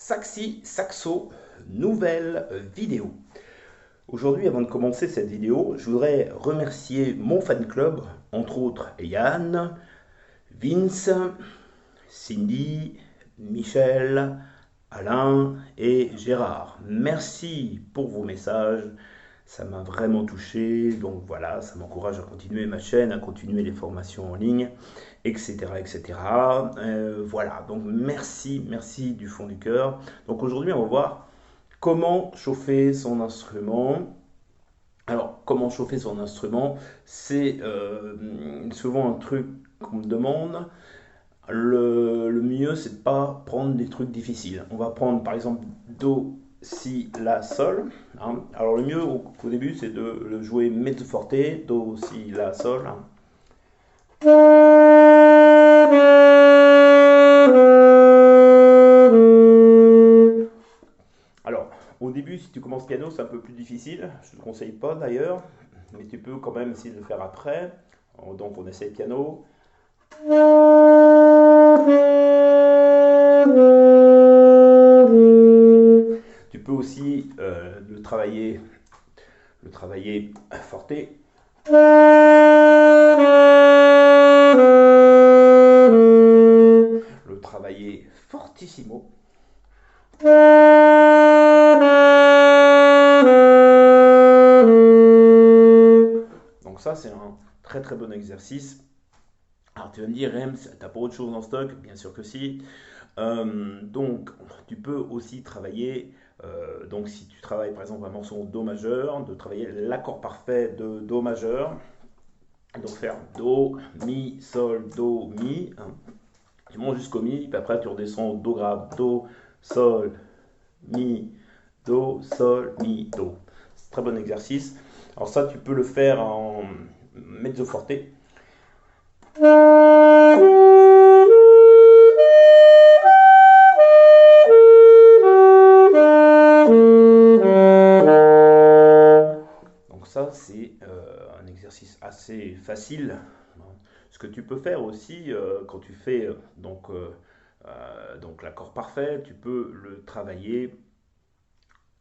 Saxi Saxo, nouvelle vidéo. Aujourd'hui, avant de commencer cette vidéo, je voudrais remercier mon fan club, entre autres Yann, Vince, Cindy, Michel, Alain et Gérard. Merci pour vos messages, ça m'a vraiment touché, donc voilà, ça m'encourage à continuer ma chaîne, à continuer les formations en ligne, etc. etc. Voilà, donc merci du fond du cœur. Donc aujourd'hui, on va voir comment chauffer son instrument. Alors, comment chauffer son instrument, c'est souvent un truc qu'on me demande. Le mieux, c'est de pas prendre des trucs difficiles. On va prendre par exemple Do, Si, La, Sol, hein. Alors le mieux au début, c'est de le jouer mezzo forte, Do, Si, La, Sol, hein. Alors, au début, si tu commences piano, c'est un peu plus difficile. Je ne te conseille pas d'ailleurs, mais tu peux quand même essayer de le faire après. Donc, on essaie piano. Tu peux aussi le travailler forte. Le travailler fortissimo. Donc ça, c'est un très bon exercice. Alors tu vas me dire, Rems, t'as pas autre chose en stock? Bien sûr que si. Donc tu peux aussi travailler, donc si tu travailles par exemple un morceau en Do majeur, de travailler l'accord parfait de Do majeur. Donc faire Do, Mi, Sol, Do, Mi, hein. Tu montes jusqu'au Mi, puis après tu redescends au Do grave, Do, Sol, Mi, Do, Sol, Mi, Do. C'est un très bon exercice. Alors ça, tu peux le faire en mezzo forte. Donc ça, c'est un exercice assez facile. Ce que tu peux faire aussi, quand tu fais donc l'accord parfait, tu peux le travailler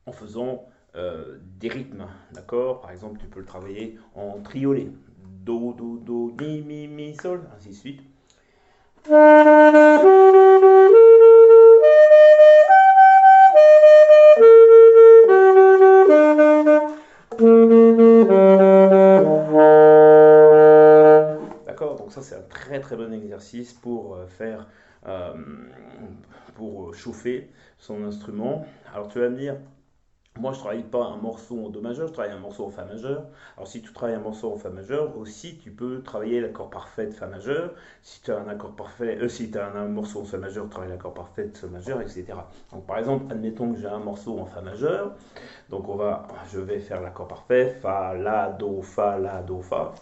en faisant des rythmes, d'accord? Par exemple, tu peux le travailler en triolet. Do, do, do, mi, sol, ainsi de suite. D'accord? Donc ça, c'est un très bon exercice pour faire, euh, pour chauffer son instrument. Alors tu vas me dire, moi, je ne travaille pas un morceau en Do majeur, je travaille un morceau en Fa majeur. Alors, si tu travailles un morceau en Fa majeur, aussi, tu peux travailler l'accord parfait de Fa majeur. Si tu as un accord parfait, si tu as un morceau en Fa majeur, tu travailles l'accord parfait de Sol majeur, etc. Donc, par exemple, admettons que j'ai un morceau en Fa majeur. Donc, je vais faire l'accord parfait, Fa, La, Do, Fa, La, Do, Fa.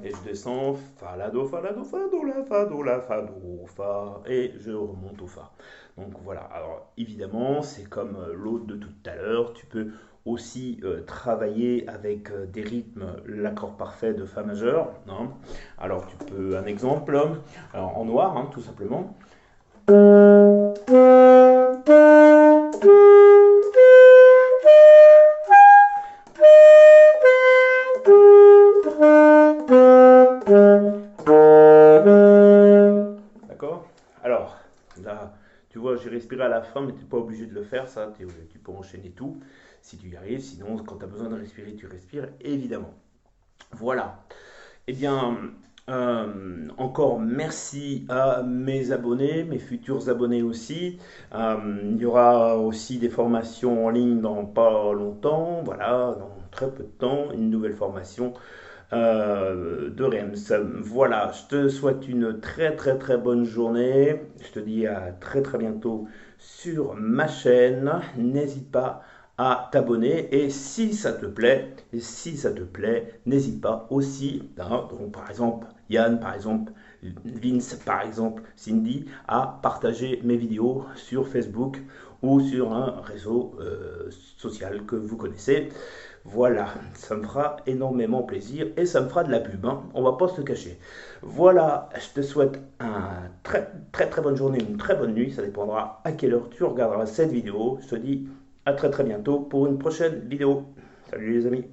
Et je descends, fa, la, do, fa, do, la, fa, do, la, fa, do, fa, et je remonte au fa. Donc voilà, alors évidemment, c'est comme l'autre de tout à l'heure, tu peux aussi travailler avec des rythmes, l'accord parfait de fa majeur, hein. Alors tu peux, un exemple, alors, en noir, hein, tout simplement. D'accord? Alors, là, tu vois, j'ai respiré à la fin, mais tu n'es pas obligé de le faire, ça, tu peux enchaîner tout, si tu y arrives. Sinon, quand tu as besoin de respirer, tu respires, évidemment. Voilà. Eh bien, encore merci à mes abonnés, mes futurs abonnés aussi. Il y aura aussi des formations en ligne dans pas longtemps, voilà, dans très peu de temps, une nouvelle formation de Rems. Voilà, je te souhaite une très bonne journée. Je te dis à très bientôt sur ma chaîne. N'hésite pas à t'abonner et si ça te plaît, n'hésite pas aussi, hein, donc par exemple Yann, par exemple Vince, par exemple Cindy, à partager mes vidéos sur Facebook ou sur un réseau social que vous connaissez. Voilà, ça me fera énormément plaisir et ça me fera de la pub, hein. On va pas se le cacher. Voilà, je te souhaite un très bonne journée, une très bonne nuit, ça dépendra à quelle heure tu regarderas cette vidéo. Je te dis à très bientôt pour une prochaine vidéo. Salut les amis.